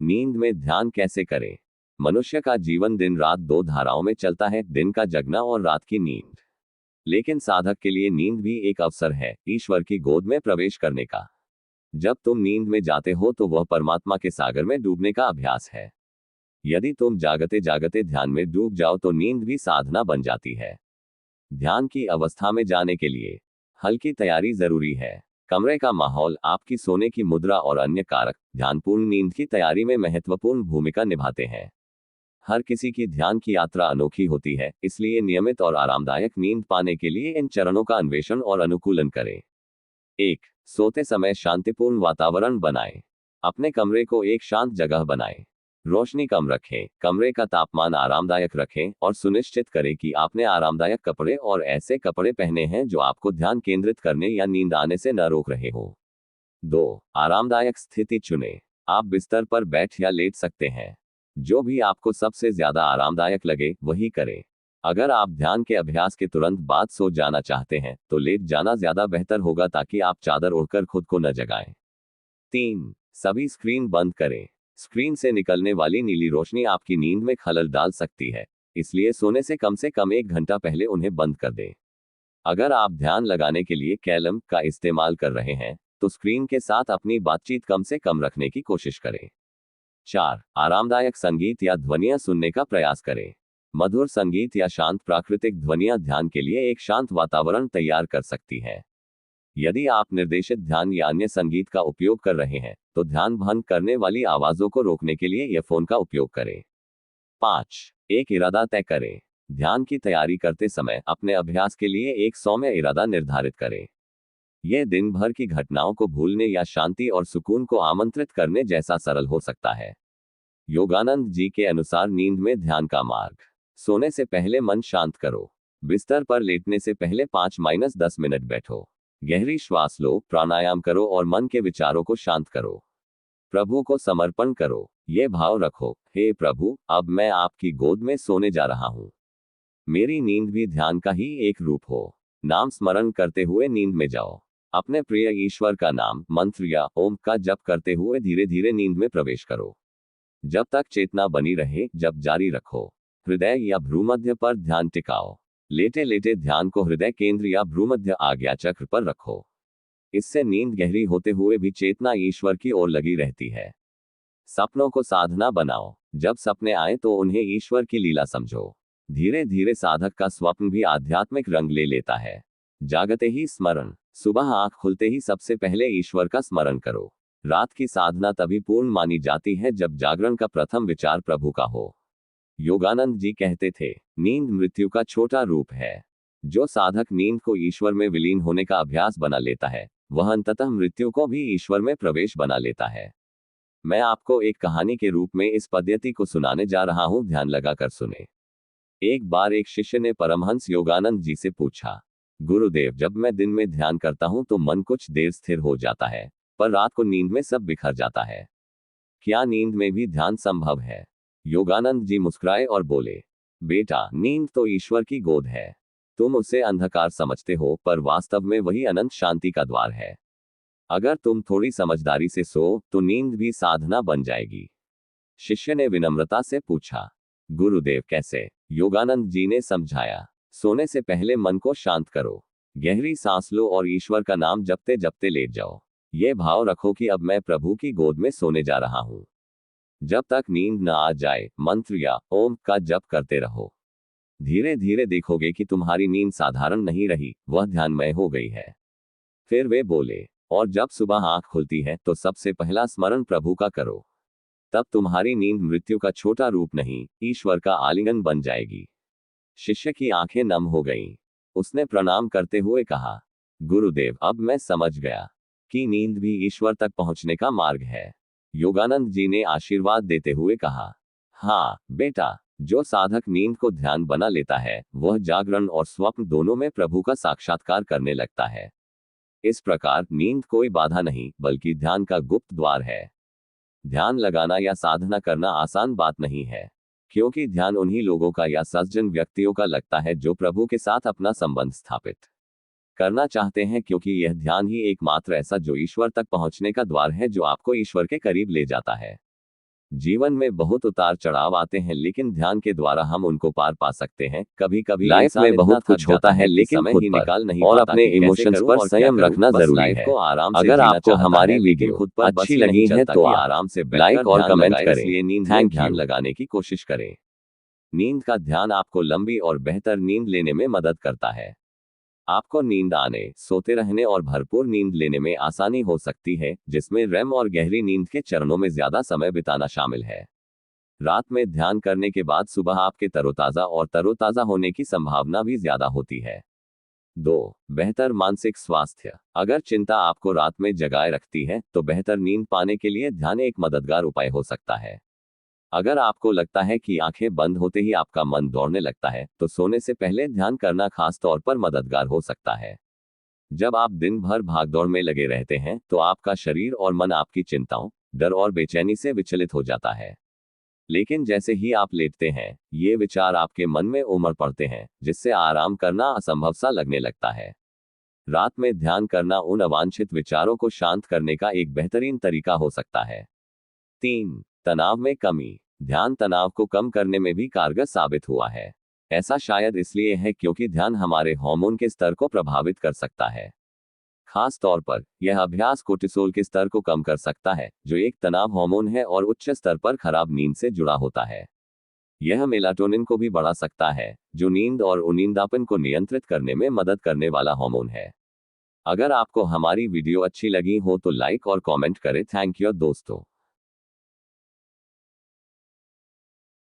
नींद में ध्यान कैसे करें? मनुष्य का जीवन दिन रात दो धाराओं में चलता है, दिन का जगना और रात की नींद। लेकिन साधक के लिए नींद भी एक अवसर है ईश्वर की गोद में प्रवेश करने का। जब तुम नींद में जाते हो तो वह परमात्मा के सागर में डूबने का अभ्यास है। यदि तुम जागते जागते ध्यान में डूब जाओ तो नींद भी साधना बन जाती है। ध्यान की अवस्था में जाने के लिए हल्की तैयारी जरूरी है। कमरे का माहौल, आपकी सोने की मुद्रा और अन्य कारक ध्यानपूर्ण नींद की तैयारी में महत्वपूर्ण भूमिका निभाते हैं। हर किसी की ध्यान की यात्रा अनोखी होती है, इसलिए नियमित और आरामदायक नींद पाने के लिए इन चरणों का अन्वेषण और अनुकूलन करें। 1. सोते समय शांतिपूर्ण वातावरण बनाएं। अपने कमरे को एक शांत जगह बनाएं। रोशनी कम रखें, कमरे का तापमान आरामदायक रखें और सुनिश्चित करें कि आपने आरामदायक कपड़े और ऐसे कपड़े पहने हैं जो आपको ध्यान केंद्रित करने या नींद आने से न रोक रहे हो। 2. आरामदायक स्थिति चुनें। आप बिस्तर पर बैठ या लेट सकते हैं। जो भी आपको सबसे ज्यादा आरामदायक लगे वही करें। अगर आप ध्यान के अभ्यास के तुरंत बाद सो जाना चाहते हैं तो लेट जाना ज्यादा बेहतर होगा ताकि आप चादर ओढ़कर खुद को न जगाएं। 3. सभी स्क्रीन बंद करें। स्क्रीन से निकलने वाली नीली रोशनी आपकी नींद में खलल डाल सकती है, इसलिए सोने से कम 1 घंटा पहले उन्हें बंद कर दें। अगर आप ध्यान लगाने के लिए कैलम का इस्तेमाल कर रहे हैं तो स्क्रीन के साथ अपनी बातचीत कम से कम रखने की कोशिश करें। 4. आरामदायक संगीत या ध्वनियां सुनने का प्रयास करें। मधुर संगीत या शांत प्राकृतिक ध्वनियां ध्यान के लिए एक शांत वातावरण तैयार कर सकती हैं। यदि आप निर्देशित ध्यान या अन्य संगीत का उपयोग कर रहे हैं तो ध्यान भंग करने वाली आवाजों को रोकने के लिए ईयरफोन का उपयोग करें। 5. एक इरादा तय करें। ध्यान की तैयारी करते समय अपने अभ्यास के लिए एक सौम्य इरादा निर्धारित करें। यह दिन भर की घटनाओं को भूलने या शांति और सुकून को आमंत्रित करने जैसा सरल हो सकता है। योगानंद जी के अनुसार नींद में ध्यान का मार्ग। सोने से पहले मन शांत करो। बिस्तर पर लेटने से पहले 5-10 मिनट बैठो। गहरी श्वास लो, प्राणायाम करो और मन के विचारों को शांत करो। प्रभु को समर्पण करो। ये भाव रखो, हे प्रभु, अब मैं आपकी गोद में सोने जा रहा हूं। मेरी नींद भी ध्यान का ही एक रूप हो। नाम स्मरण करते हुए नींद में जाओ। अपने प्रिय ईश्वर का नाम, मंत्र या ओम का जप करते हुए धीरे धीरे नींद में प्रवेश करो। जब तक चेतना बनी रहे, जप जारी रखो। हृदय या भ्रूमध्य पर ध्यान टिकाओ। लेटे लेटे ध्यान को हृदय केंद्र या भ्रूमध्य आज्ञा चक्र पर रखो। इससे नींद गहरी होते हुए भी चेतना ईश्वर की ओर लगी रहती है। सपनों को साधना बनाओ। जब सपने आए तो उन्हें ईश्वर की लीला समझो। धीरे धीरे साधक का स्वप्न भी आध्यात्मिक रंग ले लेता है। जागते ही स्मरण। सुबह आंख खुलते ही सबसे पहले ईश्वर का स्मरण करो। रात की साधना तभी पूर्ण मानी जाती है जब जागरण का प्रथम विचार प्रभु का हो। योगानंद जी कहते थे, नींद मृत्यु का छोटा रूप है। जो साधक नींद को ईश्वर में विलीन होने का अभ्यास बना लेता है वह अंततः मृत्यु को भी ईश्वर में प्रवेश बना लेता है। मैं आपको एक कहानी के रूप में इस पद्धति को सुनाने जा रहा हूं, ध्यान लगाकर सुने। एक बार एक शिष्य ने परमहंस योगानंद जी से पूछा, गुरुदेव, जब मैं दिन में ध्यान करता हूं तो मन कुछ देर स्थिर हो जाता है, पर रात को नींद में सब बिखर जाता है। क्या नींद में भी ध्यान संभव है? योगानंद जी मुस्कुराए और बोले, बेटा, नींद तो ईश्वर की गोद है। तुम उसे अंधकार समझते हो, पर वास्तव में वही अनंत शांति का द्वार है। अगर तुम थोड़ी समझदारी से सो तो नींद भी साधना बन जाएगी। शिष्य ने विनम्रता से पूछा, गुरुदेव कैसे? योगानंद जी ने समझाया, सोने से पहले मन को शांत करो। गहरी सांस लो और ईश्वर का नाम जपते जपते लेट जाओ। ये भाव रखो कि अब मैं प्रभु की गोद में सोने जा रहा हूं। जब तक नींद न आ जाए मंत्र या ओम का जप करते रहो। धीरे धीरे देखोगे कि तुम्हारी नींद साधारण नहीं रही, वह ध्यानमय हो गई है। फिर वे बोले, और जब सुबह आंख खुलती है तो सबसे पहला स्मरण प्रभु का करो। तब तुम्हारी नींद मृत्यु का छोटा रूप नहीं, ईश्वर का आलिंगन बन जाएगी। शिष्य की आंखें नम हो गईं। उसने प्रणाम करते हुए कहा, गुरुदेव, अब मैं समझ गया कि नींद भी ईश्वर तक पहुंचने का मार्ग है। योगानंद जी ने आशीर्वाद देते हुए कहा, हाँ बेटा, जो साधक नींद को ध्यान बना लेता है वह जागरण और स्वप्न दोनों में प्रभु का साक्षात्कार करने लगता है। इस प्रकार नींद कोई बाधा नहीं बल्कि ध्यान का गुप्त द्वार है। ध्यान लगाना या साधना करना आसान बात नहीं है, क्योंकि ध्यान उन्हीं लोगों का या सज्जन व्यक्तियों का लगता है जो प्रभु के साथ अपना संबंध स्थापित करना चाहते हैं, क्योंकि यह ध्यान ही एकमात्र ऐसा जो ईश्वर तक पहुंचने का द्वार है, जो आपको ईश्वर के करीब ले जाता है। जीवन में बहुत उतार चढ़ाव आते हैं, लेकिन ध्यान के द्वारा हम उनको पार पा सकते हैं। कभी कभी लाइफ में बहुत कुछ होता है, लेकिन खुद निकाल नहीं और अपने इमोशंस पर संयम रखना जरूरी है। अगर आपको हमारी वीडियो खुद पर अच्छी लगी है तो आराम से लाइक और कमेंट करें। नींद में ध्यान लगाने की कोशिश करें। नींद का ध्यान आपको लंबी और बेहतर नींद लेने में मदद करता है। आपको नींद आने, सोते रहने और भरपूर नींद लेने में आसानी हो सकती है, जिसमें रेम और गहरी नींद के चरणों में ज्यादा समय बिताना शामिल है। रात में ध्यान करने के बाद सुबह आपके तरोताजा होने की संभावना भी ज्यादा होती है। 2. बेहतर मानसिक स्वास्थ्य। अगर चिंता आपको रात में जगाए रखती है तो बेहतर नींद पाने के लिए ध्यान एक मददगार उपाय हो सकता है। अगर आपको लगता है कि आंखें बंद होते ही आपका मन दौड़ने लगता है तो सोने से पहले ध्यान करना खास तौर पर मददगार हो सकता है। जब आप दिन भर भागदौड़ में लगे रहते हैं तो आपका शरीर और मन आपकी चिंताओं, डर और बेचैनी से विचलित हो जाता है। लेकिन जैसे ही आप लेटते हैं, ये विचार आपके मन में उमड़ पड़ते हैं, जिससे आराम करना असंभव सा लगने लगता है। रात में ध्यान करना उन अवांछित विचारों को शांत करने का एक बेहतरीन तरीका हो सकता है। 3. तनाव में कमी। ध्यान तनाव को कम करने में भी कारगर साबित हुआ है। ऐसा शायद इसलिए है क्योंकि ध्यान हमारे हार्मोन के स्तर को प्रभावित कर सकता है। खास तौर पर यह अभ्यास कोर्टिसोल के स्तर को कम कर सकता है, जो एक तनाव हार्मोन है और उच्च स्तर पर खराब नींद से जुड़ा होता है। यह मेलाटोनिन को भी बढ़ा सकता है, जो नींद और उनींदापन को नियंत्रित करने में मदद करने वाला हार्मोन है। अगर आपको हमारी वीडियो अच्छी लगी हो तो लाइक और कमेंट करें। थैंक यू दोस्तों।